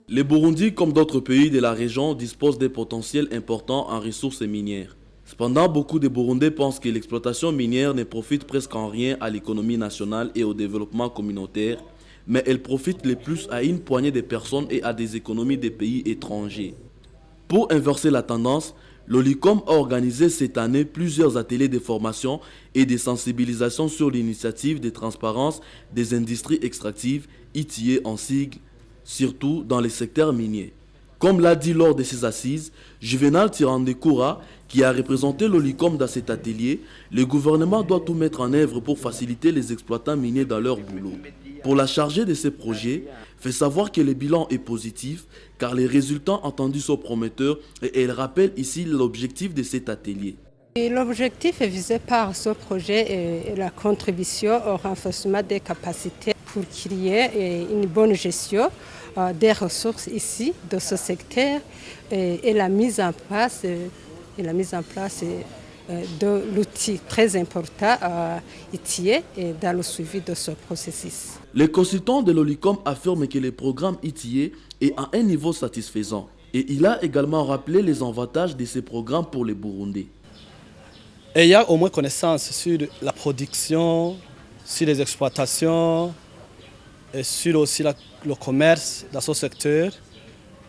Le Burundi, comme d'autres pays de la région, dispose d'un potentiel important en ressources minières. Cependant, beaucoup de Burundais pensent que l'exploitation minière ne profite presque en rien à l'économie nationale et au développement communautaire, mais elle profite le plus à une poignée de personnes et à des économies des pays étrangers. Pour inverser la tendance, l'OLICOM a organisé cette année plusieurs ateliers de formation et de sensibilisation sur l'initiative de transparence des industries extractives, ITIE en sigle, surtout dans les secteurs miniers. Comme l'a dit lors de ces assises, Juvenal Tirandekoura, qui a représenté l'OLICOM dans cet atelier, le gouvernement doit tout mettre en œuvre pour faciliter les exploitants miniers dans leur boulot. Pour la chargée de ces projets, fait savoir que le bilan est positif car les résultats entendus sont prometteurs et elle rappelle ici l'objectif de cet atelier. L'objectif visé par ce projet est la contribution au renforcement des capacités pour qu'il y ait une bonne gestion des ressources ici, dans ce secteur, et la mise en place, de l'outil très important ITIE dans le suivi de ce processus. Les consultants de l'OLICOM affirment que le programme ITIE est à un niveau satisfaisant et il a également rappelé les avantages de ce programme pour les Burundais. Et il y a au moins connaissance sur la production, sur les exploitations, et sur aussi le commerce dans ce secteur.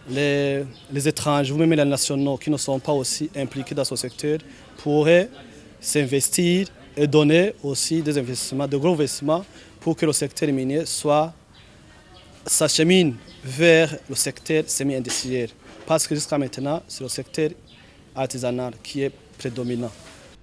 Les étrangers ou même les nationaux qui ne sont pas aussi impliqués dans ce secteur pourraient s'investir et donner aussi des investissements, de gros investissements pour que le secteur minier s'achemine vers le secteur semi-industriel. Parce que jusqu'à maintenant, c'est le secteur artisanal qui est prédominant.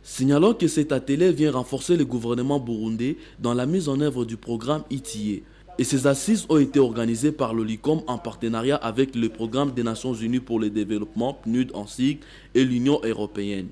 Signalons que cet atelier vient renforcer le gouvernement burundais dans la mise en œuvre du programme ITIE. Et ces assises ont été organisées par l'OLICOM en partenariat avec le Programme des Nations Unies pour le développement, PNUD en sigle, et l'Union européenne.